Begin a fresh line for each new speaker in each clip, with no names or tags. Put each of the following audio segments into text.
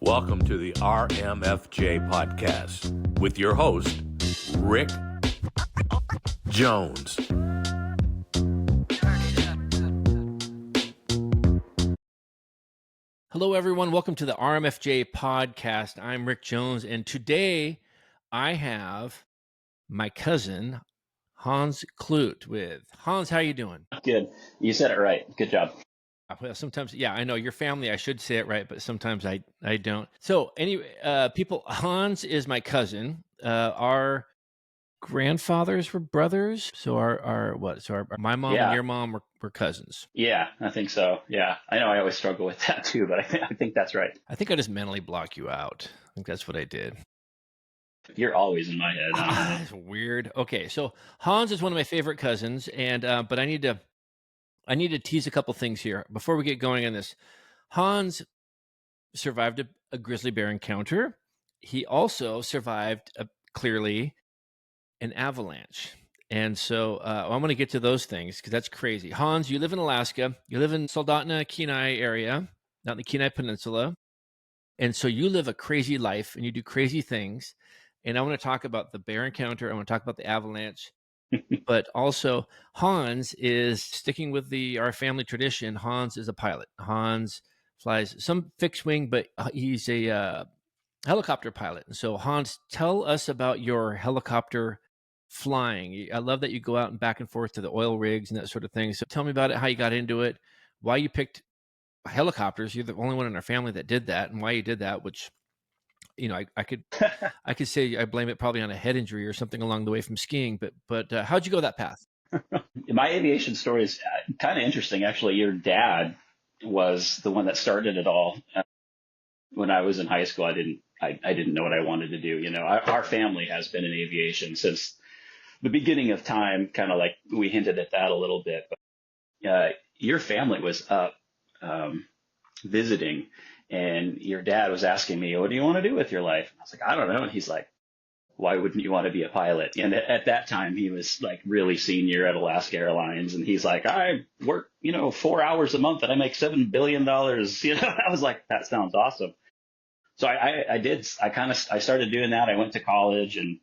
Welcome to the RMFJ podcast with your host, Rick Jones.
Hello, everyone. Welcome to the RMFJ podcast. I'm Rick Jones, and today I have my cousin, Hans Klodt, with. Hans, how you doing?
Good. You said it right. Good job.
Well, sometimes, yeah, I know your family. I should say it right, but sometimes I don't. So, anyway, people, Hans is my cousin. Our grandfathers were brothers. So my mom and your mom were cousins.
Yeah, I think so. Yeah, I know I always struggle with that too, but I think that's right.
I think I just mentally block you out. I think that's what I did.
You're always in my head.
It's weird. Okay, so Hans is one of my favorite cousins, and but I need to tease a couple things here before we get going on this. Hans survived a grizzly bear encounter. He also survived clearly an avalanche. And so I'm going to get to those things because that's crazy. Hans, you live in Alaska. You live in Soldotna, Kenai area, not in the Kenai Peninsula. And so you live a crazy life and you do crazy things. And I want to talk about the bear encounter. I want to talk about the avalanche. But also, Hans is sticking with our family tradition. Hans is a pilot. Hans flies some fixed wing, but he's a helicopter pilot. And so, Hans, tell us about your helicopter flying. I love that you go out and back and forth to the oil rigs and that sort of thing. So tell me about it, how you got into it, why you picked helicopters. You're the only one in our family that did that, and why you did that, which, you know, I could say I blame it probably on a head injury or something along the way from skiing. But how'd you go that path?
My aviation story is kind of interesting, actually. Your dad was the one that started it all. When I was in high school, I didn't know what I wanted to do. You know, our family has been in aviation since the beginning of time, kind of like we hinted at that a little bit. But your family was up visiting, and your dad was asking me, what do you want to do with your life? And I was like, I don't know. And he's like, why wouldn't you want to be a pilot? And at that time, he was like really senior at Alaska Airlines. And he's like, I work, 4 hours a month and I make $7 billion. I was like, that sounds awesome. So I started doing that. I went to college and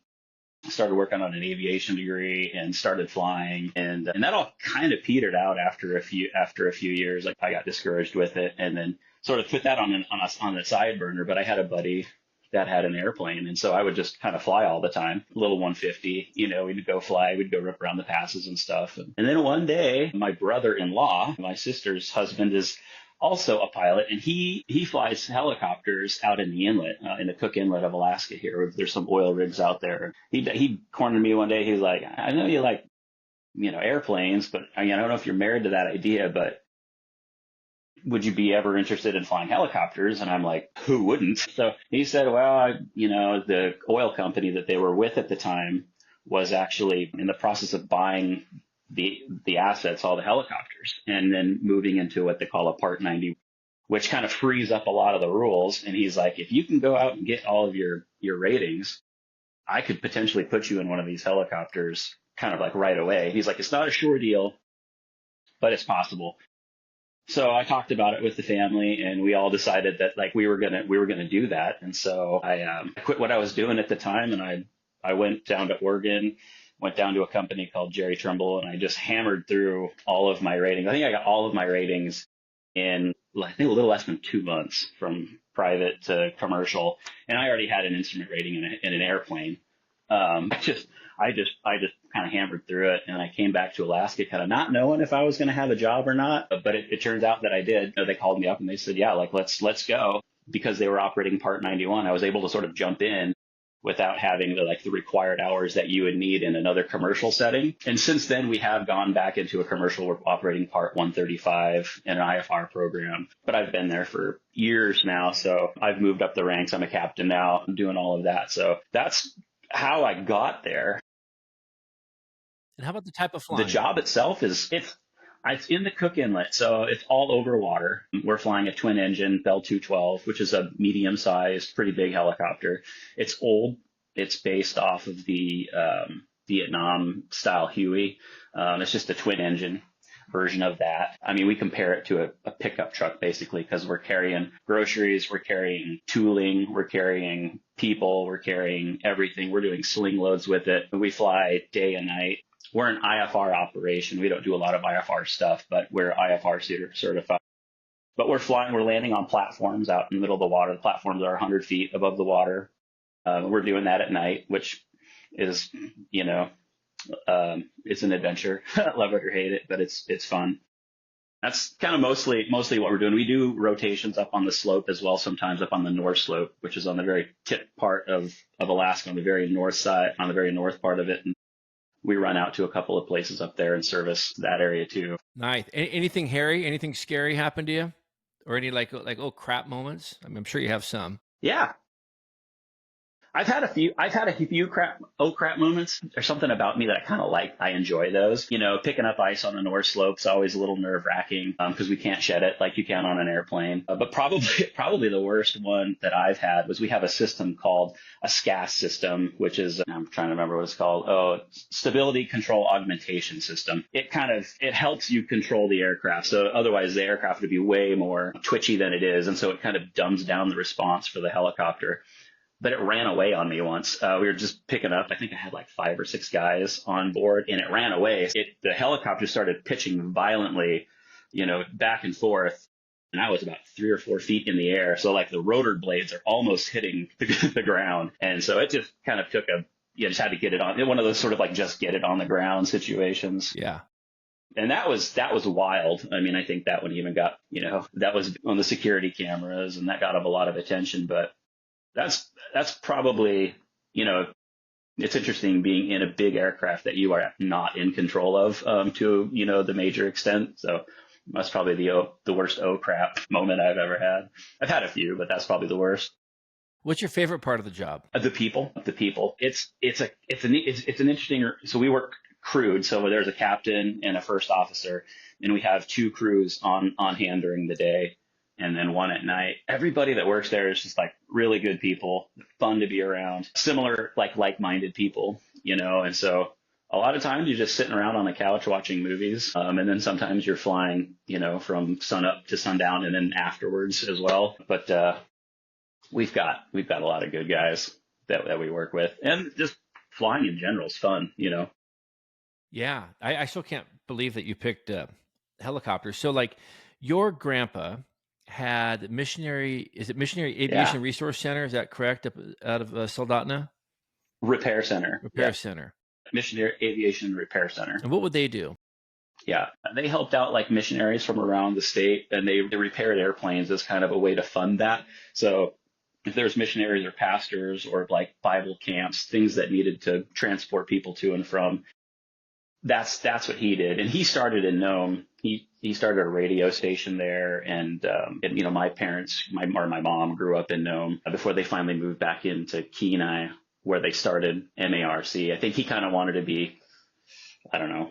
started working on an aviation degree and started flying. And that all kind of petered out after a few years. Like, I got discouraged with it and then sort of put that on the side burner. But I had a buddy that had an airplane. And so I would just kind of fly all the time, little 150, we'd go fly, we'd go rip around the passes and stuff. And then one day, my brother-in-law, my sister's husband, is also a pilot, and he flies helicopters out in the inlet, in the Cook Inlet of Alaska here. There's some oil rigs out there. He cornered me one day. He's like, I know you like, airplanes, but I don't know if you're married to that idea, but would you be ever interested in flying helicopters? And I'm like, who wouldn't? So he said, well, the oil company that they were with at the time was actually in the process of buying the assets, all the helicopters, and then moving into what they call a Part 90, which kind of frees up a lot of the rules. And he's like, if you can go out and get all of your ratings, I could potentially put you in one of these helicopters kind of like right away. He's like, it's not a sure deal, but it's possible. So I talked about it with the family, and we all decided that like we were gonna do that. And so I quit what I was doing at the time, and I went down to Oregon, went down to a company called Jerry Trimble, and I just hammered through all of my ratings. I think I got all of my ratings in I think a little less than 2 months, from private to commercial, and I already had an instrument rating in an airplane. I just kind of hammered through it, and I came back to Alaska kind of not knowing if I was going to have a job or not, but it turns out that I did. They called me up and they said, yeah, like let's go. Because they were operating Part 91, I was able to sort of jump in without having the required hours that you would need in another commercial setting. And since then, we have gone back into a commercial. We're operating Part 135 in an IFR program, but I've been there for years now. So I've moved up the ranks. I'm a captain now. I'm doing all of that. So that's how I got there.
And how about the type of flying?
The job itself it's in the Cook Inlet, so it's all over water. We're flying a twin engine Bell 212, which is a medium sized, pretty big helicopter. It's old. It's based off of the Vietnam style Huey. It's just a twin engine. version of that. I mean, we compare it to a pickup truck basically, because we're carrying groceries, we're carrying tooling, we're carrying people, we're carrying everything. We're doing sling loads with it. We fly day and night. We're an IFR operation. We don't do a lot of IFR stuff, but we're IFR certified. But we're landing on platforms out in the middle of the water. The platforms are 100 feet above the water. We're doing that at night, which is, it's an adventure. Love it or hate it, but it's fun. That's kind of mostly what we're doing. We do rotations up on the slope as well, sometimes up on the north slope, which is on the very tip part of Alaska, on the very north side, on the very north part of it. And we run out to a couple of places up there and service that area too.
Nice. Anything hairy? Anything scary happen to you? Or any like oh crap moments? I mean, I'm sure you have some.
Yeah. I've had a few crap moments. There's something about me that I kind of like. I enjoy those. Picking up ice on the north slope is always a little nerve wracking because we can't shed it like you can on an airplane. But probably the worst one that I've had was we have a system called a SCAS system, which is, I'm trying to remember what it's called. Oh, Stability Control Augmentation System. It helps you control the aircraft. So otherwise the aircraft would be way more twitchy than it is. And so it kind of dumbs down the response for the helicopter. But it ran away on me once. We were just picking up. I think I had like 5 or 6 guys on board, and it ran away. The helicopter started pitching violently, back and forth. And I was about 3 or 4 feet in the air. So like the rotor blades are almost hitting the ground. And so it just kind of took you just had to get it on. One of those sort of like just get it on the ground situations.
Yeah.
And that was wild. I mean, I think that one even got, that was on the security cameras, and that got a lot of attention. But that's probably, it's interesting being in a big aircraft that you are not in control of to, the major extent. So that's probably the worst oh crap moment I've ever had. I've had a few, but that's probably the worst.
What's your favorite part of the job?
The people. It's an interesting. So we work crewed. So there's a captain and a first officer, and we have 2 crews on hand during the day, and then 1 at night. Everybody that works there is just like really good people, fun to be around, similar, like-minded people, and so a lot of times you're just sitting around on the couch watching movies. And then sometimes you're flying, from sun up to sundown and then afterwards as well. But, we've got a lot of good guys that we work with, and just flying in general is fun,
Yeah. I still can't believe that you picked helicopters. So like your grandpa had Missionary Aviation Resource Center. Is that correct? Out of Soldotna?
Repair Center.
Center.
Missionary Aviation Repair Center.
And what would they do?
Yeah, they helped out like missionaries from around the state, and they repaired airplanes as kind of a way to fund that. So if there's missionaries or pastors or like Bible camps, things that needed to transport people to and from, that's what he did. And he started in Nome. He started a radio station there, and my parents, my mom grew up in Nome before they finally moved back into Kenai, where they started MARC. I think he kind of wanted to be, I don't know,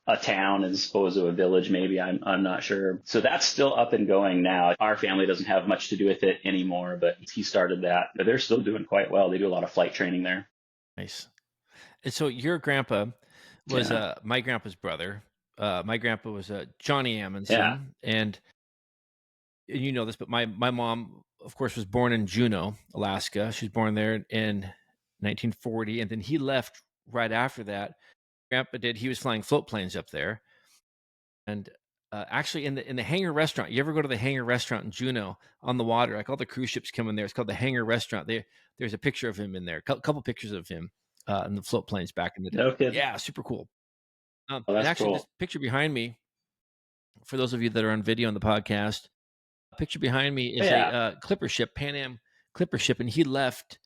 a town as opposed to a village, maybe. I'm not sure. So that's still up and going now. Our family doesn't have much to do with it anymore, but he started that. But they're still doing quite well. They do a lot of flight training there.
Nice. And so your grandpa was my grandpa's brother. My grandpa was Johnny Amundsen, and you know this, but my mom, of course, was born in Juneau, Alaska. She was born there in 1940, and then he left right after that. Grandpa did. He was flying float planes up there, and actually in the hangar restaurant. You ever go to the hangar restaurant in Juneau on the water? Like all the cruise ships come in there. It's called the hangar restaurant. There's a picture of him in there. A couple pictures of him in the float planes back in the day.
No kidding.
Yeah, super cool.
That's
and actually,
cool.
This picture behind me, for those of you that are on video on the podcast, a picture behind me is a clipper ship, Pan Am clipper ship, and he left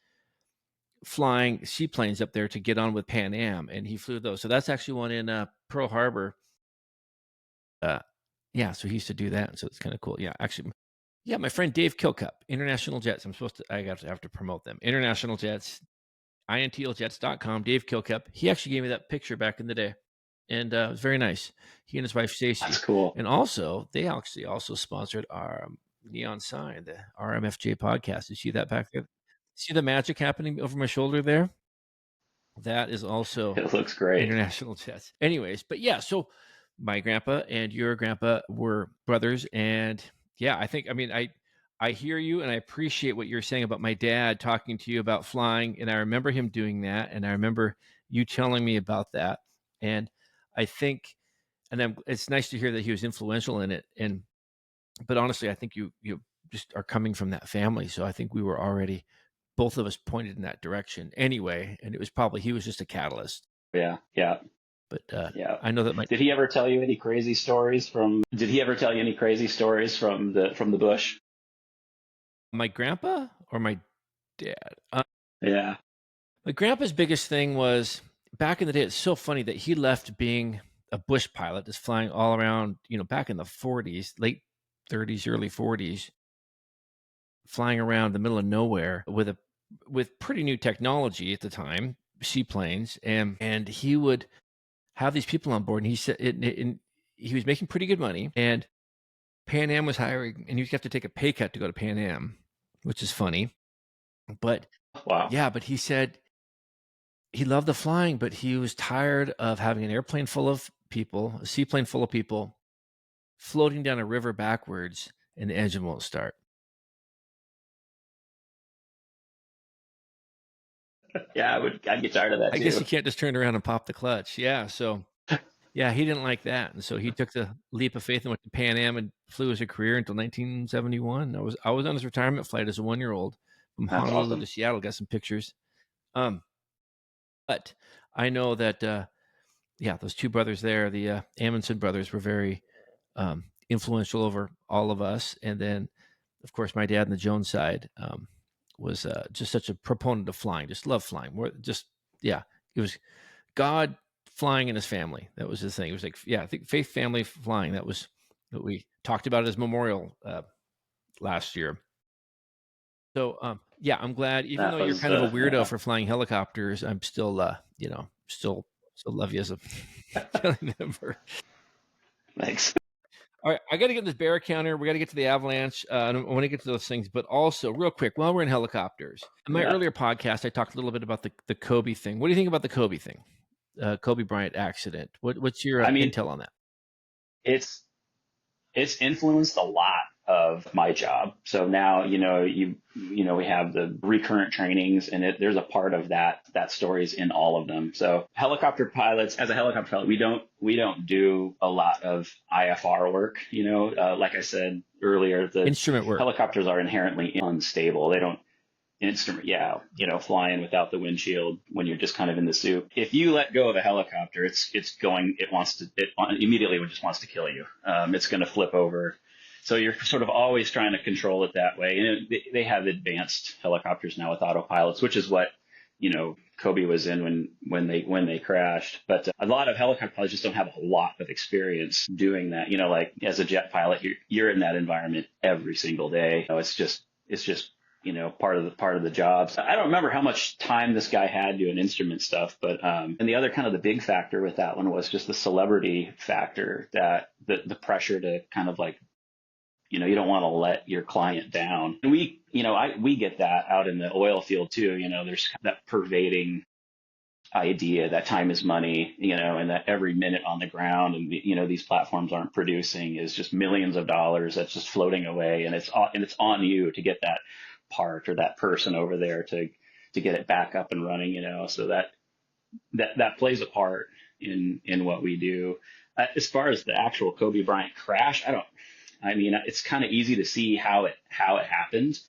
flying seaplanes up there to get on with Pan Am, and he flew those. So that's actually one in Pearl Harbor. So he used to do that, so it's kind of cool. Yeah, actually, my friend Dave Kilcup, International Jets. I have to promote them. International Jets, intlJets.com. Dave Kilcup. He actually gave me that picture back in the day, and it was very nice. He and his wife Stacy.
That's cool.
And also, they actually also sponsored our Neon Sign, the RMFJ podcast. You see that back there? See the magic happening over my shoulder there? That is also
It looks great.
International Jets. Anyways, but yeah, so my grandpa and your grandpa were brothers. And yeah, I hear you, and I appreciate what you're saying about my dad talking to you about flying. And I remember him doing that. And I remember you telling me about that. And I think, it's nice to hear that he was influential in it. But honestly, I think you just are coming from that family. So I think we were already, both of us pointed in that direction anyway. And it was probably, he was just a catalyst.
Yeah. Yeah.
But
Yeah.
I know that
Did he ever tell you any crazy stories from, did he ever tell you any crazy stories from the bush?
my grandpa or my dad,
Yeah.
my grandpa's biggest thing was back in the day. It's so funny that he left being a bush pilot, just flying all around, back in the 40s, late 30s, early 40s, flying around the middle of nowhere with pretty new technology at the time, seaplanes, and he would have these people on board, and he said he was making pretty good money, and Pan Am was hiring, and he'd have to take a pay cut to go to Pan Am, which is funny. But
Wow.
yeah, but he said he loved the flying, but he was tired of having an airplane full of people, a seaplane full of people, floating down a river backwards, and the engine won't start.
Yeah, I'd get tired of that
I
too.
guess you can't just turn around and pop the clutch. Yeah, so yeah, he didn't like that, and so he took the leap of faith and went to Pan Am and flew as a career until 1971. I was on his retirement flight as a 1-year-old from
That's
Honolulu to
awesome.
Seattle. Got some pictures. But I know that yeah, those two brothers there, the Amundsen brothers, were very influential over all of us. And then, of course, my dad on the Jones side was just such a proponent of flying. Just loved flying. Yeah, it was God flying in his family. That was his thing. It was like, yeah, I think faith, family, flying. That was what we talked about as memorial last year. So, yeah, I'm glad, even though
That
you're
was
kind of a weirdo
yeah.
for flying helicopters, I'm still, still love you as a family member.
Thanks.
All right, I got to get this bear counter. We got to get to the Avalanche. I want to get to those things, but also real quick, while we're in helicopters, in my
Yeah.
earlier podcast, I talked a little bit about the Kobe thing. What do you think about the Kobe thing? Kobe Bryant accident. What's your
I mean,
intel on that?
it's it's influenced a lot of my job. So now, we have the recurrent trainings, and there's a part of that story's in all of them. So helicopter pilots, as a helicopter pilot, we don't do a lot of IFR work. Like I said earlier, the
Instrument work.
helicopters are inherently unstable. They don't instrument, yeah, flying without the windshield when you're just kind of in the soup. If you let go of a helicopter, it immediately just wants to kill you. It's going to flip over. So you're sort of always trying to control it that way. And they have advanced helicopters now with autopilots, which is what, Kobe was in when they crashed. But a lot of helicopter pilots just don't have a lot of experience doing that. Like as a jet pilot, you're in that environment every single day. It's just part of the job. So I don't remember how much time this guy had doing instrument stuff, but and the other kind of the big factor with that one was just the celebrity factor, that the pressure to kind of like, you don't want to let your client down. And we get that out in the oil field too. There's that pervading idea that time is money, and that every minute on the ground and these platforms aren't producing is just millions of dollars that's just floating away, and it's on you to get that part or that person over there to get it back up and running, so that plays a part in what we do. As far as the actual Kobe Bryant crash, it's kind of easy to see how it happened.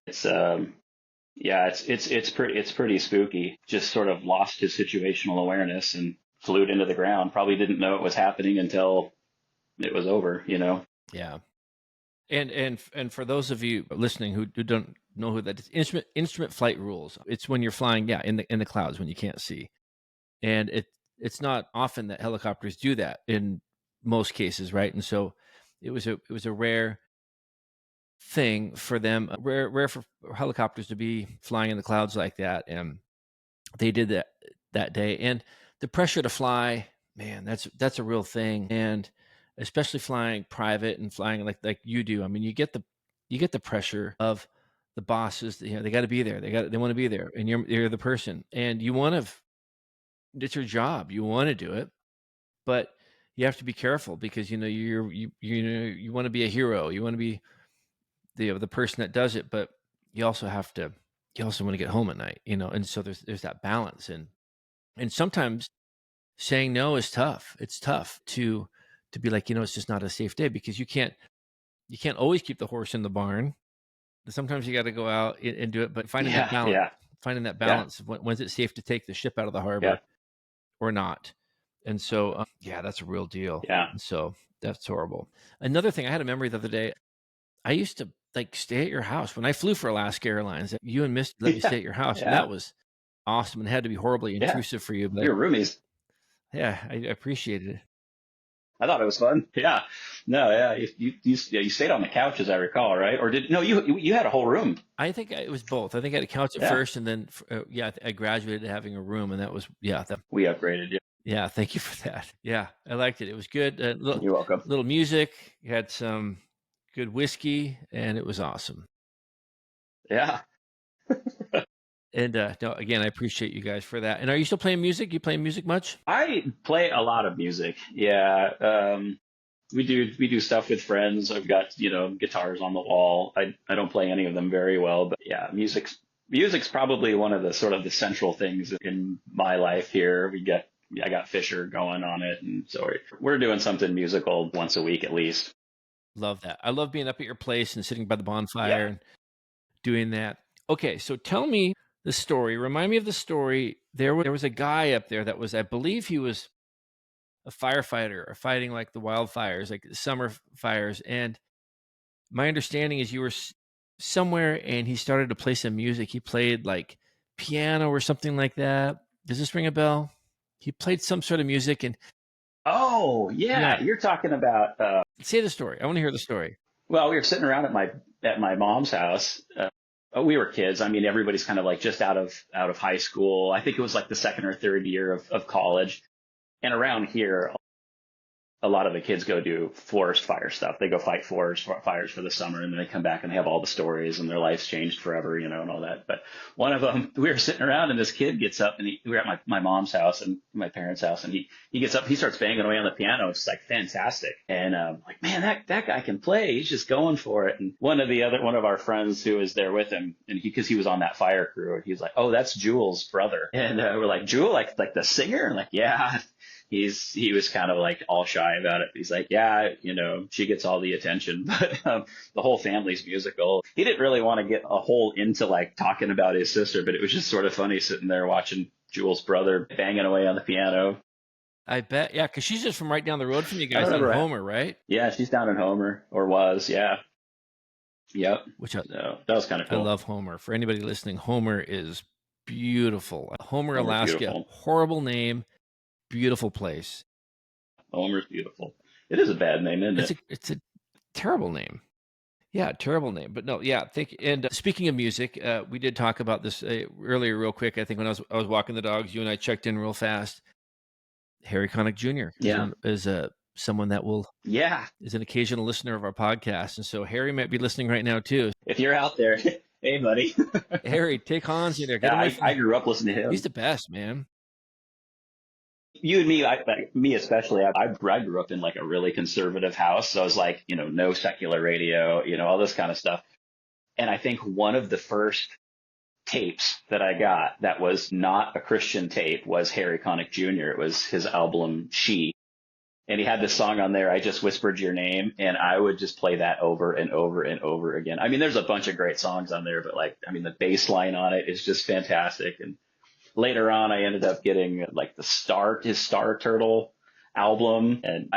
Yeah, it's pretty spooky. Just sort of lost his situational awareness and flew into the ground. Probably didn't know it was happening until it was over,
Yeah. And for those of you listening who don't know who that is, instrument flight rules. It's when you're flying, yeah, in the clouds when you can't see. And it's not often that helicopters do that in most cases, right? And so it was a rare thing for them, rare for helicopters to be flying in the clouds like that. And they did that day. And the pressure to fly, man, that's a real thing. And especially flying private and flying like you do. I mean, you get the pressure of the bosses. They got to be there. They want to be there, and you're the person, and you want to. It's your job. You want to do it, but you have to be careful because, you want to be a hero. You want to be the person that does it, but you also want to get home at night, and so there's that balance. And sometimes saying no is tough. It's tough to be like, it's just not a safe day because you can't always keep the horse in the barn. Sometimes you got to go out and do it, but finding that balance, when's it safe to take the ship out of the harbor or not? And so, that's a real deal.
Yeah.
And so that's horrible. Another thing, I had a memory the other day. I used to stay at your house when I flew for Alaska Airlines. You and Misty let me stay at your house, and that was awesome. And it had to be horribly intrusive for you, but
we were roomies.
Yeah, I appreciated it.
I thought it was fun. Yeah. No, yeah. You stayed on the couch, as I recall, right? Or you had a whole room?
I think it was both. I think I had a couch at first, and then I graduated to having a room, and that was
we upgraded.
Yeah, thank you for that. Yeah, I liked it. It was good.
You're welcome.
Little music. You had some good whiskey, and it was awesome.
Yeah.
And no, again, I appreciate you guys for that. And are you still playing music? You playing music much?
I play a lot of music. Yeah. We do stuff with friends. I've got, guitars on the wall. I don't play any of them very well, but yeah, music's probably one of the sort of the central things in my life here. I got Fisher going on it, and so we're doing something musical once a week at least.
Love that. I love being up at your place and sitting by the bonfire and doing that. Okay, so tell me the story. Remind me of the story. There was a guy up there that was, I believe he was a firefighter or fighting like the wildfires, like the summer fires. And my understanding is you were somewhere and he started to play some music. He played like piano or something like that. Does this ring a bell? He played some sort of music and...
Oh, yeah. You're talking about...
Say the story. I want to hear the story.
Well, we were sitting around at my mom's house. We were kids. I mean, everybody's kind of like just out of high school. I think it was like the second or third year of college. And around here, a lot of the kids go do forest fire stuff. They go fight forest fires for the summer, and then they come back and they have all the stories, and their life's changed forever, and all that. But one of them, we were sitting around, and this kid gets up, and we were at my mom's house and my parents' house, and he gets up, he starts banging away on the piano. It's like fantastic. And like, man, that guy can play. He's just going for it. And one of our friends who was there with him, and because he was on that fire crew, he was like, oh, that's Jules' brother. And we're like, Jewel, like the singer? And like, yeah. He was kind of like all shy about it. He's like, yeah, she gets all the attention, but the whole family's musical. He didn't really want to get a whole into like talking about his sister, but it was just sort of funny sitting there watching Jules' brother banging away on the piano.
I bet. Yeah. Cause she's just from right down the road from you guys in Homer, right?
Yeah. She's down in Homer, or was. Yeah. Yep. So that was kind of cool.
I love Homer. For anybody listening, Homer is beautiful. Homer, Alaska.
Beautiful.
Horrible name. Beautiful place.
Homer's beautiful. It is a bad name, isn't it?
It's a terrible name. Yeah, terrible name. But no, yeah. And speaking of music, we did talk about this earlier, real quick. I think when I was walking the dogs, you and I checked in real fast. Harry Connick Jr. is someone that is an occasional listener of our podcast, and so Harry might be listening right now too.
If you're out there, hey buddy,
Harry, take Hans in there.
I grew up listening to him.
He's the best, man.
You and me, me especially, I grew up in like a really conservative house. So I was like, no secular radio, all this kind of stuff. And I think one of the first tapes that I got that was not a Christian tape was Harry Connick Jr. It was his album She. And he had this song on there, I Just Whispered Your Name. And I would just play that over and over and over again. I mean, there's a bunch of great songs on there, but the bass line on it is just fantastic. And later on, I ended up getting like his Star Turtle album, and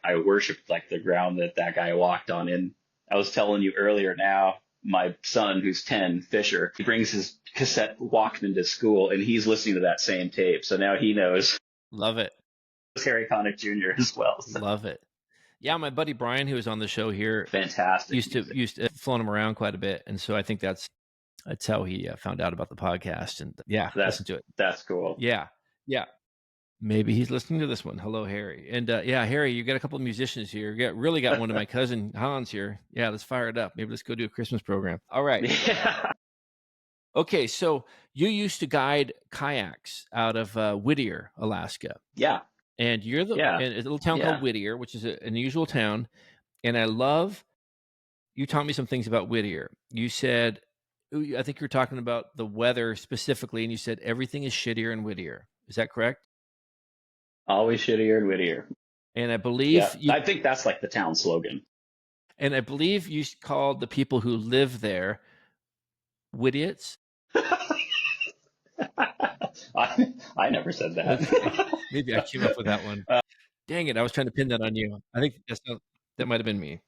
I worshiped like the ground that guy walked on. And I was telling you earlier now, my son, who's 10, Fisher, he brings his cassette Walkman to school, and he's listening to that same tape. So now he knows.
Love it.
It's Harry Connick Jr. as well. So.
Love it. Yeah, my buddy Brian, who was on the show here,
fantastic.
Used to flown him around quite a bit, and so I think that's how he found out about the podcast. And listen to it.
That's cool.
Yeah. Maybe he's listening to this one. Hello, Harry. And Harry, you got a couple of musicians here. You really got one of my cousin Hans here. Yeah, let's fire it up. Maybe let's go do a Christmas program. All right.
Yeah.
Okay, so you used to guide kayaks out of Whittier, Alaska.
Yeah.
and you're the
Yeah.
in a little town
Yeah.
called Whittier, which is an unusual town. And I love you taught me some things about Whittier. You said, I think you're talking about the weather specifically, and you said everything is shittier in Whittier. Is that correct?
Always shittier and Whittier.
And I
Yeah.
believe you,
I think that's like the town slogan.
and I believe you called the people who live there Whittiots.
I never said that.
Okay, maybe I came up with that one. Dang it! I was trying to pin that on you. I think that might have been me.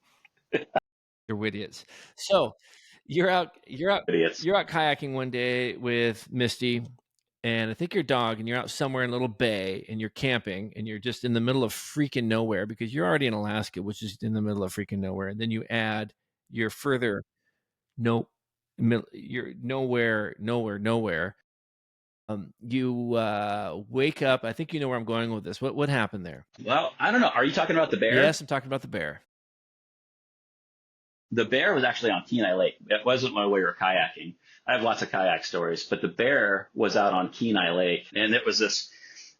You're Whittiots. So
Idiots.
you're out kayaking one day with Misty, and I think your dog, and you're out somewhere in a little bay, and you're camping, and you're just in the middle of freaking nowhere because you're already in Alaska, which is in the middle of freaking nowhere. And then you add your further no, you're nowhere. You wake up. I think you know where I'm going with this. What happened there?
Well, I don't know. Are you talking about the bear?
Yes, I'm talking about the bear.
The bear was actually on Kenai Lake. It wasn't when we were kayaking. I have lots of kayak stories, but the bear was out on Kenai Lake, and it was this.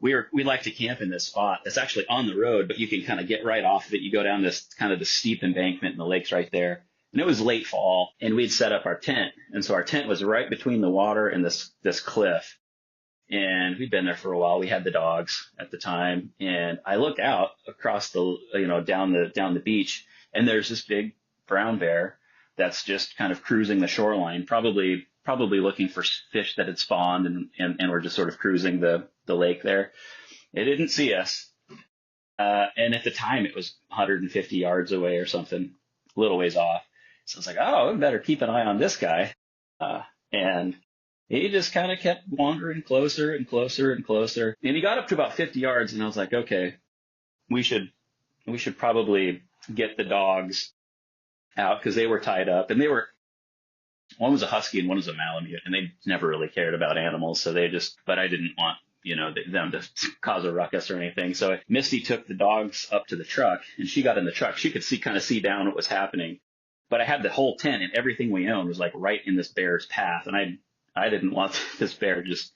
We like to camp in this spot. It's actually on the road, but you can kind of get right off of it. You go down this kind of the steep embankment, and the lake's right there. And it was late fall, and we'd set up our tent, and so our tent was right between the water and this cliff. And we'd been there for a while. We had the dogs at the time, and I look out across the down the beach, and there's this big brown bear that's just kind of cruising the shoreline, probably looking for fish that had spawned, and we're just sort of cruising the lake there. It didn't see us, and at the time it was 150 yards away or something, a little ways off. So I was like, oh, we better keep an eye on this guy, and he just kind of kept wandering closer and closer and closer, and he got up to about 50 yards, and I was like, okay, we should probably get the dogs out because they were tied up, and one was a husky and one was a Malamute, and they never really cared about animals, so but I didn't want them to cause a ruckus or anything. So Misty took the dogs up to the truck, and she got in the truck. She could see down what was happening, but I had the whole tent and everything we owned was like right in this bear's path, and I didn't want this bear just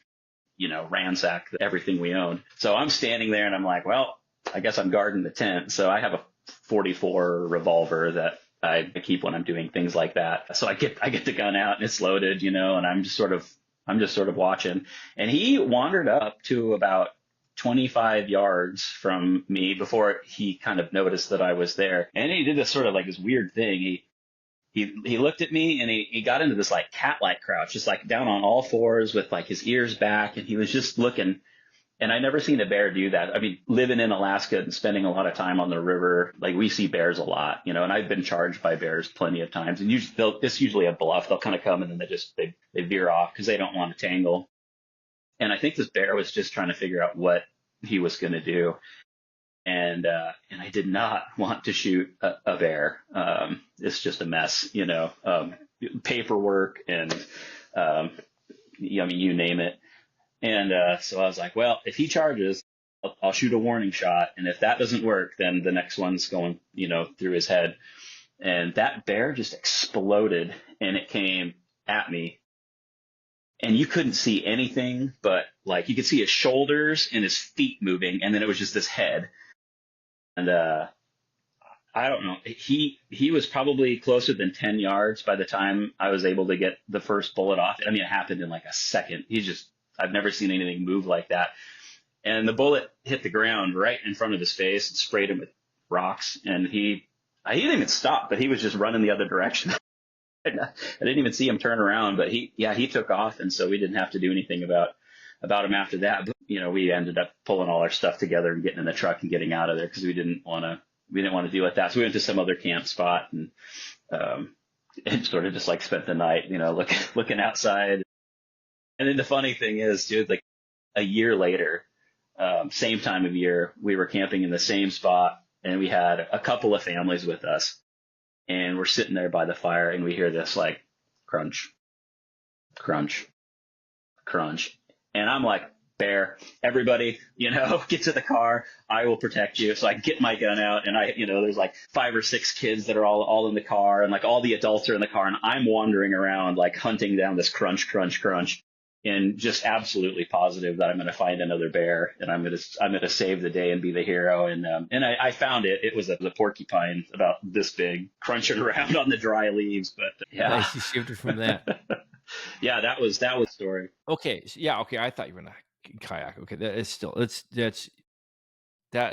ransack everything we owned. So I'm standing there and I'm like, well, I guess I'm guarding the tent. So I have a 44 revolver that I keep when I'm doing things like that. So I get the gun out and it's loaded, and I'm just sort of watching. And he wandered up to about 25 yards from me before he kind of noticed that I was there. And he did this sort of like this weird thing. He looked at me and he got into this like cat-like crouch, just like down on all fours with like his ears back. And he was just looking. And I never seen a bear do that. I mean, living in Alaska and spending a lot of time on the river, like we see bears a lot, and I've been charged by bears plenty of times. And it's usually a bluff. They'll kind of come and then they veer off because they don't want to tangle. And I think this bear was just trying to figure out what he was going to do. And I did not want to shoot a bear. It's just a mess, paperwork and, you name it. And so I was like, well, if he charges, I'll shoot a warning shot. And if that doesn't work, then the next one's going, through his head. And that bear just exploded and it came at me. And you couldn't see anything, but like you could see his shoulders and his feet moving. And then it was just this head. And I don't know. He was probably closer than 10 yards by the time I was able to get the first bullet off. I mean, it happened in like a second. I've never seen anything move like that. And the bullet hit the ground right in front of his face and sprayed him with rocks. And he didn't even stop, but he was just running the other direction. I didn't even see him turn around, but he took off. And so we didn't have to do anything about him after that. But, we ended up pulling all our stuff together and getting in the truck and getting out of there because we didn't want to deal with that. So we went to some other camp spot and sort of just like spent the night, looking outside. And then the funny thing is, dude, like a year later, same time of year, we were camping in the same spot and we had a couple of families with us and we're sitting there by the fire and we hear this like crunch, crunch, crunch. And I'm like, bear, everybody, get to the car. I will protect you. So I get my gun out and there's like 5 or 6 kids that are all in the car and like all the adults are in the car and I'm wandering around like hunting down this crunch, crunch, crunch. and just absolutely positive that I'm going to find another bear and I'm going to save the day and be the hero. And I found it. It was a porcupine about this big, crunching around on the dry leaves. But yeah,
Nice, you saved it from that.
yeah, that was the story.
Okay, yeah, okay. I thought you were in a kayak. Okay, that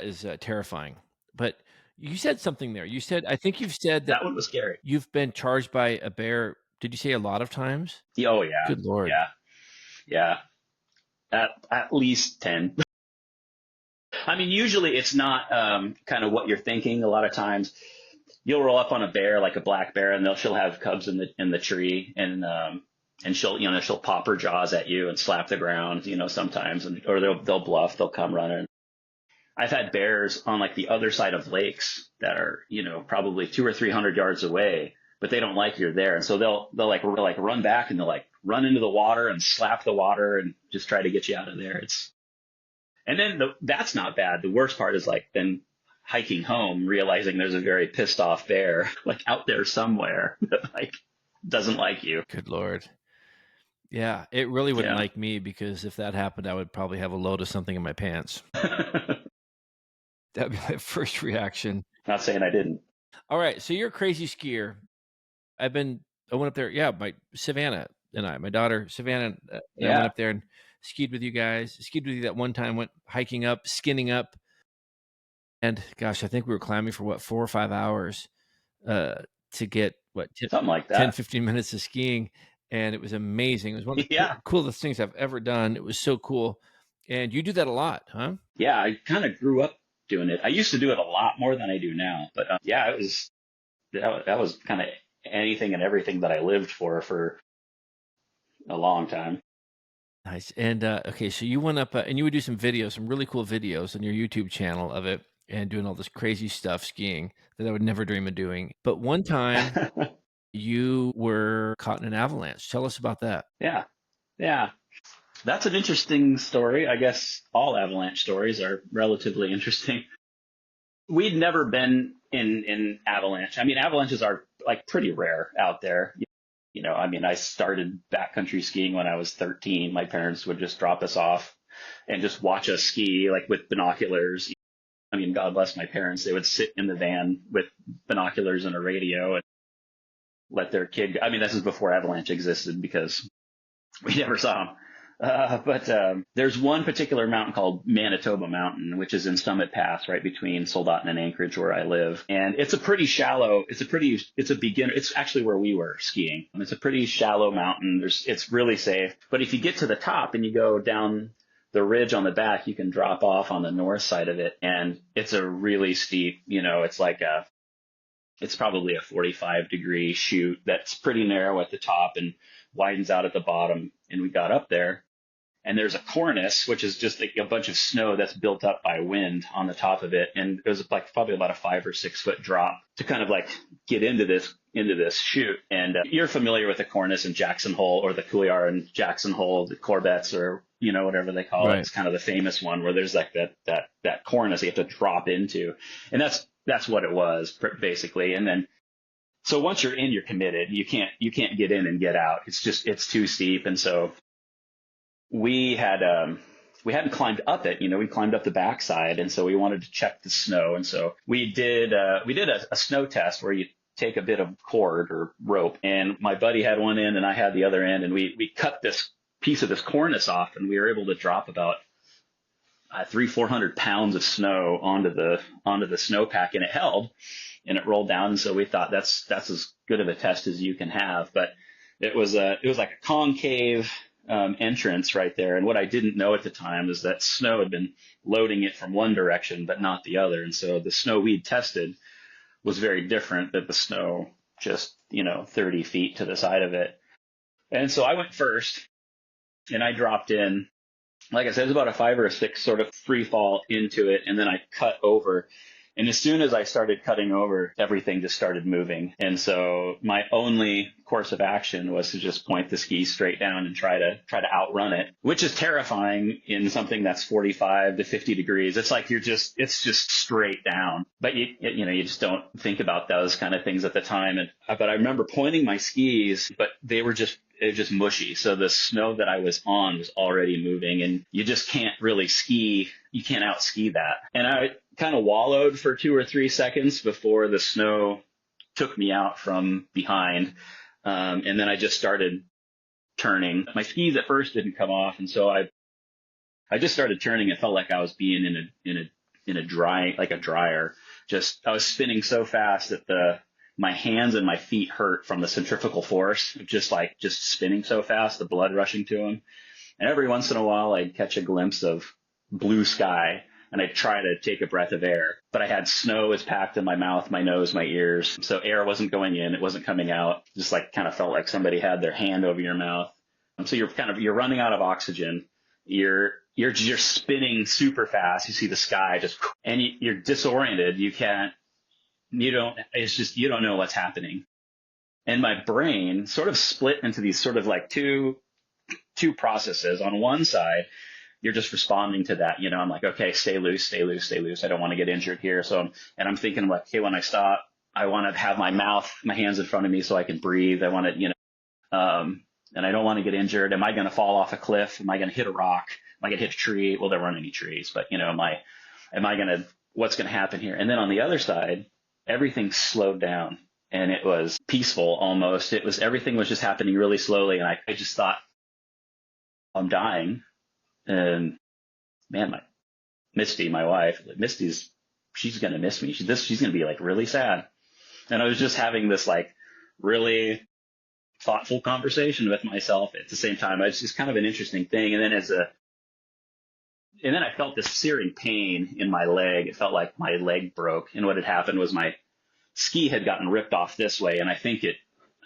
is terrifying. But you said something there. You said, I think you've said that
That one was scary.
you've been charged by a bear. Did you say a lot of times?
Oh yeah,
Good Lord.
yeah. At least 10. I mean, usually it's not kind of what you're thinking. A lot of times you'll roll up on a bear, like a black bear, and she'll have cubs in the tree, and she'll pop her jaws at you and slap the ground, sometimes, or they'll bluff, they'll come running. I've had bears on like the other side of lakes that are, probably 200 or 300 yards away, but they don't like you're there. And so they'll like run back and they'll like run into the water and slap the water and just try to get you out of there. And then that's not bad. The worst part is like then hiking home, realizing there's a very pissed off bear like out there somewhere that like doesn't like you.
Good Lord. Yeah, it really wouldn't like me, because if that happened, I would probably have a load of something in my pants. That'd be my first reaction.
Not saying I didn't.
All right, so you're a crazy skier. I went up there. Yeah, my daughter Savannah, I went up there and skied with you guys. Skied with you that one time. Went hiking up, skinning up, and gosh, I think we were climbing for 4 or 5 hours to get
something like that,
10-15 minutes of skiing, and it was amazing. It was one of the coolest things I've ever done. It was so cool. And you do that a lot, huh?
Yeah, I kind of grew up doing it. I used to do it a lot more than I do now, but that was kind of anything and everything that I lived for a long time.
Nice. And okay, so you went up and you would do some really cool videos on your YouTube channel of it, and doing all this crazy stuff skiing that I would never dream of doing. But one time you were caught in an avalanche. Tell us about that.
Yeah. That's an interesting story. I guess all avalanche stories are relatively interesting. We'd never been in avalanche. I mean, avalanches are like pretty rare out there. I started backcountry skiing when I was 13. My parents would just drop us off and just watch us ski, like with binoculars. I mean, God bless my parents. They would sit in the van with binoculars and a radio and let their kid. I mean, this is before avalanche existed, because we never saw them. But there's one particular mountain called Manitoba Mountain, which is in Summit Pass, right between Soldotna and Anchorage, where I live. And it's a pretty shallow, it's a beginner. It's actually where we were skiing. It's a pretty shallow mountain. It's really safe. But if you get to the top and you go down the ridge on the back, you can drop off on the north side of it. And it's a really steep, it's probably a 45-degree chute that's pretty narrow at the top and widens out at the bottom. And we got up there, and there's a cornice, which is just like a bunch of snow that's built up by wind on the top of it. And it was like probably about a 5 or 6 foot drop to kind of like get into this chute. And you're familiar with the cornice in Jackson Hole, or the Couillard and Jackson Hole, the Corbettes, or whatever they call it. It's kind of the famous one where there's like that cornice you have to drop into, and that's what it was basically. And then so once you're in, you're committed. You can't get in and get out. It's too steep. And so we hadn't climbed up it. We climbed up the backside, and so we wanted to check the snow. And so we did a snow test where you take a bit of cord or rope, and my buddy had one end and I had the other end, and we cut this piece of this cornice off, and we were able to drop about 300-400 pounds of snow onto the snowpack, and it held. And it rolled down, and so we thought that's as good of a test as you can have. But it was like a concave entrance right there. And what I didn't know at the time is that snow had been loading it from one direction, but not the other. And so the snow we'd tested was very different than the snow just 30 feet to the side of it. And so I went first, and I dropped in. Like I said, it was about a 5 or 6 sort of free fall into it, and then I cut over. And as soon as I started cutting over, everything just started moving. And so my only course of action was to just point the ski straight down and try to outrun it, which is terrifying in something that's 45 to 50 degrees. It's like it's just straight down. But you just don't think about those kind of things at the time. But I remember pointing my skis, but they were just it was just mushy. So the snow that I was on was already moving, and you just can't really ski. You can't out ski that. And I kind of wallowed for 2 or 3 seconds before the snow took me out from behind. And then I just started turning. My skis at first didn't come off. And so I just started turning. It felt like I was being in a dryer. I was spinning so fast that my hands and my feet hurt from the centrifugal force, just spinning so fast, the blood rushing to them. And every once in a while, I'd catch a glimpse of blue sky, and I'd try to take a breath of air. But I had snow was packed in my mouth, my nose, my ears. So air wasn't going in. It wasn't coming out. Just kind of felt like somebody had their hand over your mouth. So you're running out of oxygen. You're spinning super fast. You see the sky and you're disoriented. You don't know what's happening. And my brain sort of split into these sort of like two processes. On one side, you're just responding to that. I'm like, okay, stay loose. I don't want to get injured here. I'm thinking like, okay, when I stop, I want to have my hands in front of me so I can breathe. I want to, and I don't want to get injured. Am I going to fall off a cliff? Am I going to hit a rock? Am I going to hit a tree? Well, there weren't any trees, but what's going to happen here? And then on the other side, everything slowed down and it was peaceful almost. Everything was just happening really slowly. And I just thought, I'm dying. And man, Misty, my wife, she's going to miss me. She's going to be like really sad. And I was just having this like really thoughtful conversation with myself at the same time. It's just kind of an interesting thing. And then I felt this searing pain in my leg. It felt like my leg broke. And what had happened was my ski had gotten ripped off this way. And I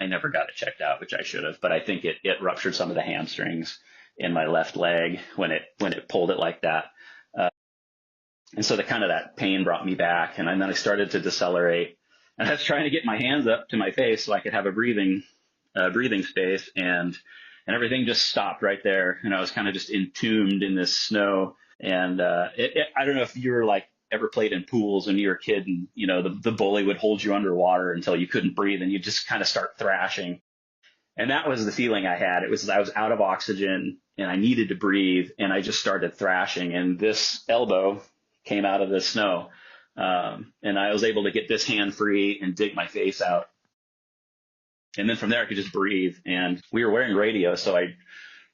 never got it checked out, which I should have, but I think it ruptured some of the hamstrings in my left leg when it pulled it like that. And so that pain brought me back. And then I started to decelerate, and I was trying to get my hands up to my face so I could have a breathing space, and everything just stopped right there. And I was kind of just entombed in this snow. And I don't know if you were like ever played in pools when you were a kid, and the bully would hold you underwater until you couldn't breathe, and you just kind of start thrashing. And that was the feeling I had. I was out of oxygen and I needed to breathe, and I just started thrashing, and this elbow came out of the snow. And I was able to get this hand free and dig my face out. And then from there I could just breathe, and we were wearing radio. So I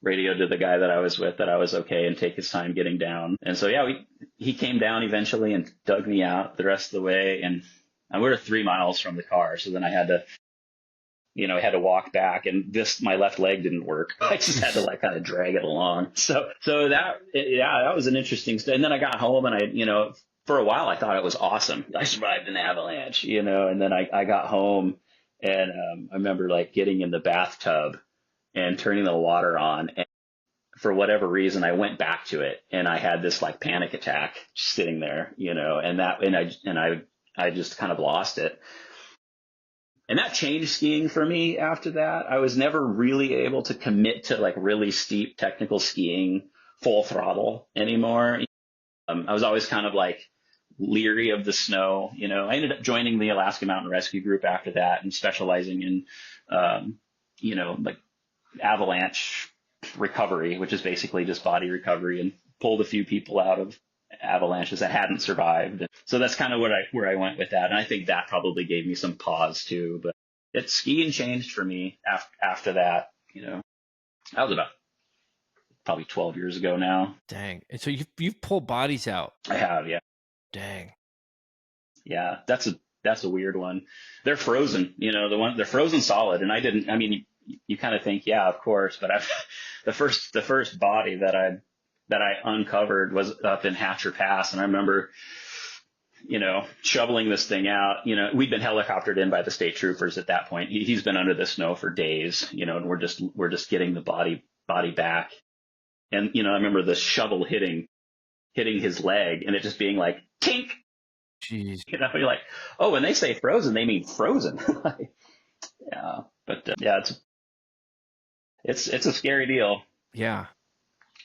radioed to the guy that I was with that I was okay and take his time getting down. And so, yeah, he came down eventually and dug me out the rest of the way. And we were 3 miles from the car. So then I had to walk back, and my left leg didn't work. I just had to kind of drag it along. So that was an interesting stuff. And then I got home, and for a while I thought it was awesome. I survived an avalanche, and then I got home, and I remember getting in the bathtub and turning the water on. And for whatever reason, I went back to it, and I had this panic attack just sitting there, and I just kind of lost it. And that changed skiing for me after that. I was never really able to commit to really steep technical skiing full throttle anymore. I was always kind of leery of the snow. I ended up joining the Alaskan Mountain Rescue Group after that and specializing in, avalanche recovery, which is basically just body recovery, and pulled a few people out of avalanches that hadn't survived. So that's kind of where I went with that. And I think that probably gave me some pause too, but skiing changed for me after that. That was about probably 12 years ago now.
Dang. And so you've pulled bodies out.
I have. Yeah.
Dang.
Yeah. That's a weird one. They're frozen, they're frozen solid. And you kind of think, yeah, of course, but the first body that I uncovered was up in Hatcher Pass. And I remember, shoveling this thing out. We'd been helicoptered in by the state troopers at that point. He's been under the snow for days, and we're just getting the body back. And, I remember the shovel hitting his leg, and it just being like, tink.
Jeez.
You're like, oh, when they say frozen, they mean frozen. Yeah. But yeah, it's a scary deal.
Yeah.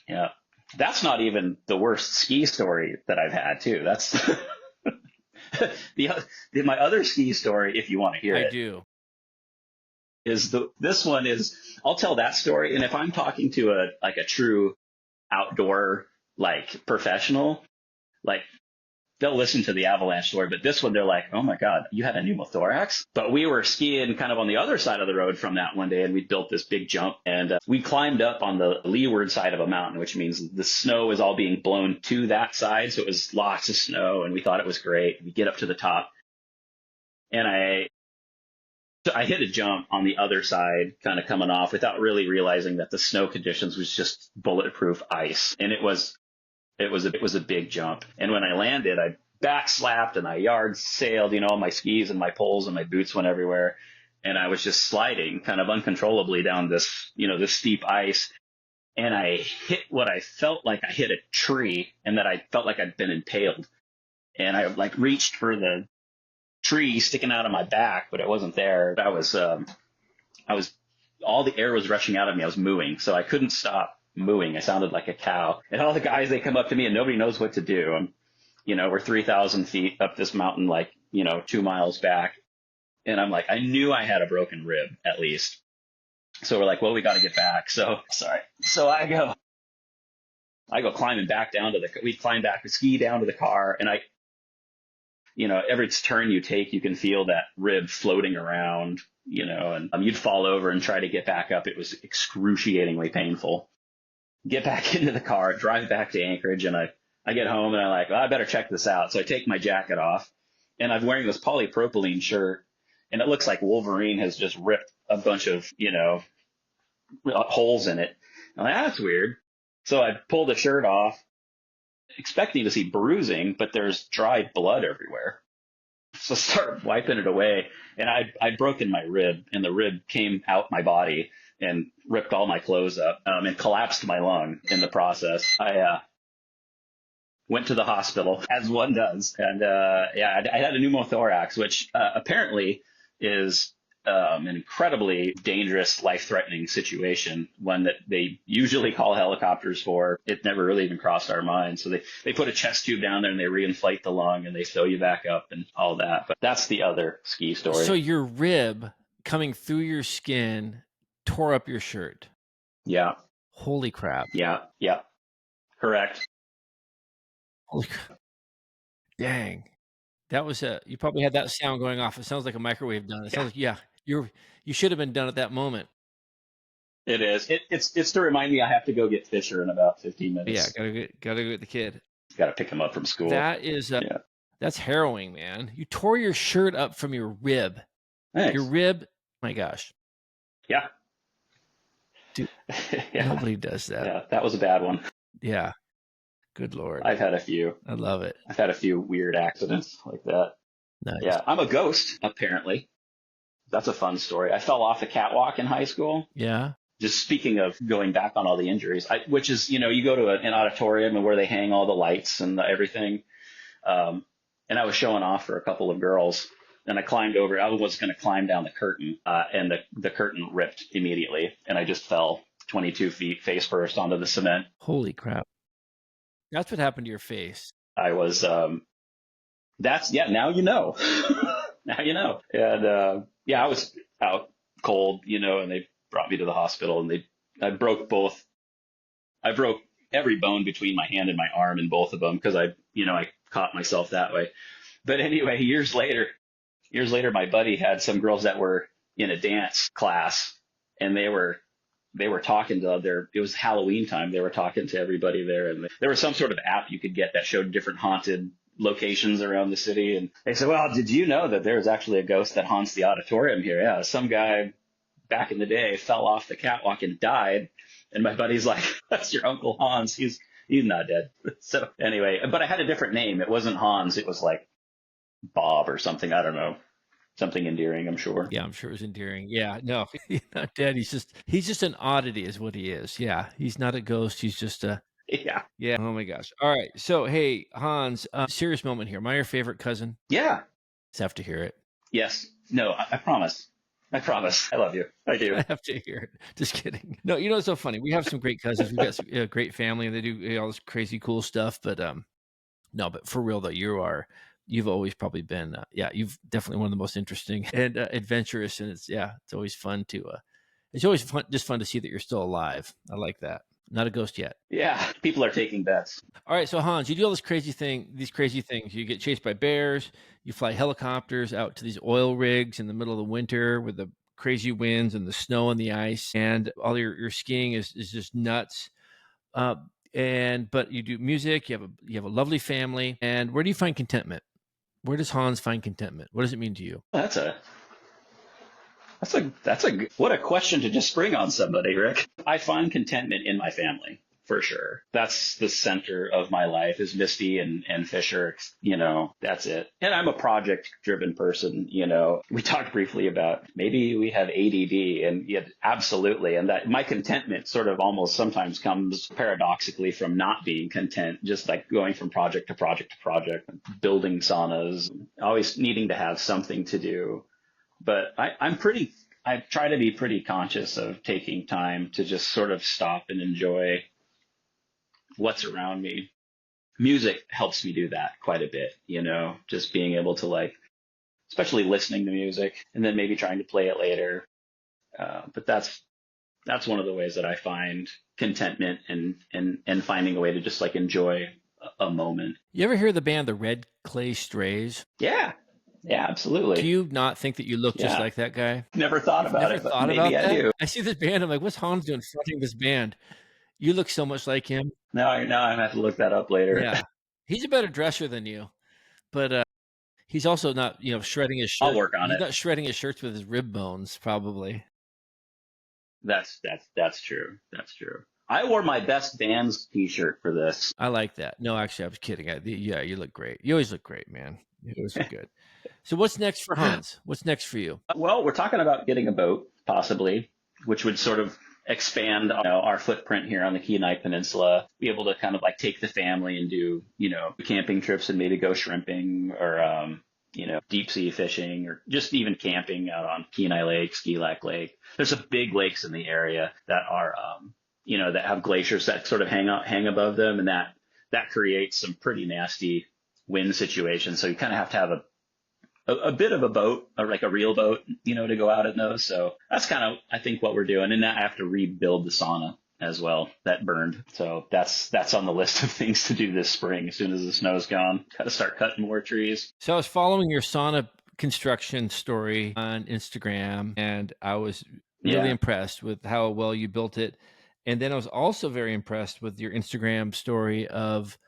Yeah. That's not even the worst ski story that I've had too. That's my other ski story, if you want to hear it.
I do.
this one is, I'll tell that story. And if I'm talking to a true outdoor, like professional, like they'll listen to the Avalanche story, but this one, they're like, oh my God, you had a pneumothorax? But we were skiing kind of on the other side of the road from that one day, and we built this big jump, and we climbed up on the leeward side of a mountain, which means the snow was all being blown to that side. So it was lots of snow, and we thought it was great. We get up to the top, and I hit a jump on the other side, kind of coming off without really realizing that the snow conditions was just bulletproof ice. And it was a big jump. And when I landed, I backslapped and I yard sailed, my skis and my poles and my boots went everywhere. And I was just sliding kind of uncontrollably down this, this steep ice. And I hit what I felt like I hit a tree, and that I felt like I'd been impaled. And I like reached for the tree sticking out of my back, but it wasn't there. I was all the air was rushing out of me. I was mooing, so I couldn't stop mooing. I sounded like a cow. And all the guys, they come up to me and nobody knows what to do. We're 3,000 feet up this mountain, like, 2 miles back. And I'm like, I knew I had a broken rib at least. So we're like, well, we got to get back. So I go climbing back down to we climb back, we ski down to the car, and every turn you take, you can feel that rib floating around, and you'd fall over and try to get back up. It was excruciatingly painful. Get back into the car, drive back to Anchorage, and I get home and I'm like, well, I better check this out. So I take my jacket off, and I'm wearing this polypropylene shirt, and it looks like Wolverine has just ripped a bunch of, holes in it. I'm like, that's weird. So I pull the shirt off, expecting to see bruising, but there's dried blood everywhere. So I start wiping it away, and I'd broken my rib, and the rib came out my body and ripped all my clothes up, and collapsed my lung in the process. I went to the hospital, as one does, and I had a pneumothorax, which apparently is an incredibly dangerous, life-threatening situation, one that they usually call helicopters for. It never really even crossed our minds. So they put a chest tube down there and they reinflate the lung and they sew you back up and all that. But that's the other ski story.
So your rib coming through your skin tore up your shirt.
Yeah.
Holy crap.
Yeah. Correct.
Holy crap. Dang. That was you probably had that sound going off. It sounds like a microwave done. It sounds like, you should have been done at that moment.
It is. It's to remind me I have to go get Fisher in about 15 minutes.
Yeah, gotta go get the kid.
Got to pick him up from school.
That is that's harrowing, man. You tore your shirt up from your rib.
Thanks.
Your rib. My gosh.
Yeah.
Dude,
yeah.
Nobody does that.
Yeah, that was a bad one.
Yeah. Good Lord.
I've had a few.
I love it.
I've had a few weird accidents like that.
Nice.
Yeah, I'm a ghost, apparently. That's a fun story. I fell off the catwalk in high school.
Yeah.
Just speaking of going back on all the injuries, which is, you go to an auditorium and where they hang all the lights and everything. And I was showing off for a couple of girls, and I climbed over. I was going to climb down the curtain, and the curtain ripped immediately, and I just fell 22 feet face first onto the cement.
Holy crap. That's what happened to your face.
I was, now you know. Now you know. And I was out cold, and they brought me to the hospital, and I broke every bone between my hand and my arm in both of them because I caught myself that way. But anyway, years later, my buddy had some girls that were in a dance class, and they were talking to it was Halloween time. They were talking to everybody there, and there was some sort of app you could get that showed different haunted locations around the city. And they said, well, did you know that there's actually a ghost that haunts the auditorium here? Yeah, some guy back in the day fell off the catwalk and died. And my buddy's like, that's your Uncle Hans. He's not dead. So anyway, but I had a different name. It wasn't Hans. It was like Bob or something. I don't know. Something endearing, I'm sure.
Yeah, I'm sure it was endearing. Yeah, no, he's not dead. He's just an oddity is what he is. Yeah, he's not a ghost. He's just a...
Yeah.
Yeah. Oh my gosh. All right. So, hey, Hans, serious moment here. Am I your favorite cousin?
Yeah.
Just have to hear it.
Yes. No, I promise. I promise. I love you. I do.
I have to hear it. Just kidding. No, it's so funny. We have some great cousins. We've got some, great family, and they do all this crazy cool stuff. But no, but for real though, you've always probably been, you've definitely one of the most interesting and adventurous. And it's always fun just fun to see that you're still alive. I like that. Not a ghost yet.
Yeah, people are taking bets.
All right, so Hans, you do all these crazy things. You get chased by bears. You fly helicopters out to these oil rigs in the middle of the winter with the crazy winds and the snow and the ice, and all your skiing is just nuts. But you do music. You have a lovely family. And where do you find contentment? Where does Hans find contentment? What does it mean to you?
That's a what a question to just spring on somebody, Rick. I find contentment in my family, for sure. That's the center of my life is Misty and Fisher, that's it. And I'm a project driven person, we talked briefly about maybe we have ADD and absolutely. And that my contentment sort of almost sometimes comes paradoxically from not being content, just like going from project to project to project, building saunas, always needing to have something to do. But I try to be pretty conscious of taking time to just sort of stop and enjoy what's around me. Music helps me do that quite a bit, just being able to especially listening to music and then maybe trying to play it later. But that's one of the ways that I find contentment and finding a way to just enjoy a moment.
You ever hear the band, the Red Clay Strays?
Yeah. Yeah, absolutely.
Do you not think that you look just like that guy?
Never thought about it, but maybe I do.
I see this band. I'm like, what's Hans doing fronting this band? You look so much like him.
Now I'm going to have to look that up later.
Yeah. He's a better dresser than you, but he's also not, shredding his shirt.
I'll work on it.
He's not shredding his shirts with his rib bones, probably.
That's true. That's true. I wore my best Vans t-shirt for this.
I like that. No, actually, I was kidding. You look great. You always look great, man. You always look good. So what's next for Hans? What's next for you?
Well, we're talking about getting a boat, possibly, which would sort of expand our footprint here on the Kenai Peninsula, be able to kind of take the family and do, camping trips and maybe go shrimping or, deep sea fishing or just even camping out on Kenai Lake, Ski Lake. There's some big lakes in the area that are, that have glaciers that sort of hang above them. And that creates some pretty nasty wind situations. So you kind of have to have a bit of a boat or a real boat, to go out in those. So that's kind of, I think, what we're doing. And now I have to rebuild the sauna as well that burned. So that's on the list of things to do this spring. As soon as the snow's gone, got to start cutting more trees.
So I was following your sauna construction story on Instagram and I was really impressed with how well you built it. And then I was also very impressed with your Instagram story of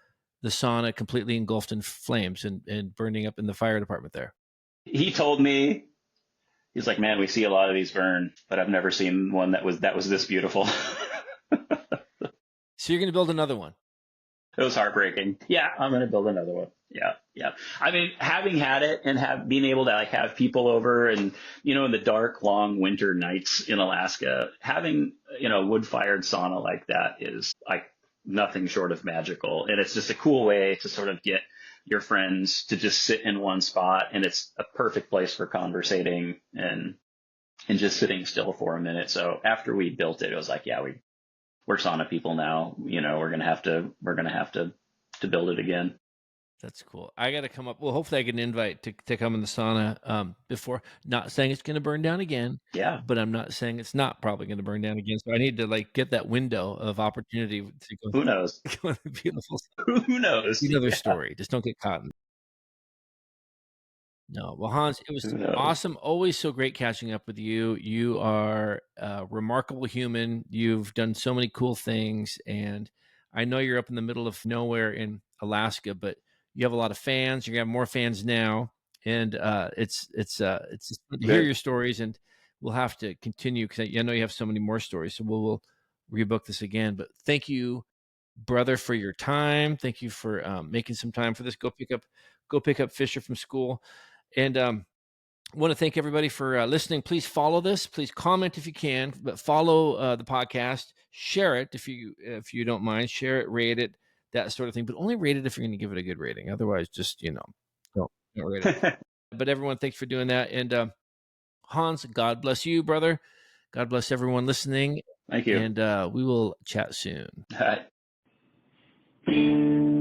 the sauna completely engulfed in flames and burning up in the fire department there.
He told me, he's like, man, we see a lot of these burn, but I've never seen one that was this beautiful.
So you're going to build another one?
It was heartbreaking. Yeah, I'm going to build another one. Yeah. I mean, having had it and being able to have people over and, in the dark, long winter nights in Alaska, having, wood-fired sauna like that is nothing short of magical. And it's just a cool way to sort of get your friends to just sit in one spot. And it's a perfect place for conversating and just sitting still for a minute. So after we built it, it was we're sauna people now, we're going to have to build it again.
That's cool. I got to come up. Well, hopefully I get an invite to come in the sauna before. Not saying it's going to burn down again.
Yeah.
But I'm not saying it's not probably going to burn down again. So I need to get that window of opportunity to go.
Who knows?
Go beautiful.
Who knows?
You know their story. Just don't get caught in. No. Well, Hans, it was awesome. Always so great catching up with you. You are a remarkable human. You've done so many cool things. And I know you're up in the middle of nowhere in Alaska, but you have a lot of fans. You're gonna have more fans now, and it's just fun to hear your stories. And we'll have to continue because I know you have so many more stories. So we'll rebook this again. But thank you, brother, for your time. Thank you for making some time for this. Go pick up Fisher from school, and want to thank everybody for listening. Please follow this. Please comment if you can, but follow the podcast. Share it if you don't mind. Share it, rate it. That sort of thing, but only rate it if you're going to give it a good rating. Otherwise, just, don't rate it. But everyone, thanks for doing that. And Hans, God bless you, brother. God bless everyone listening.
Thank you.
And we will chat soon.
All right.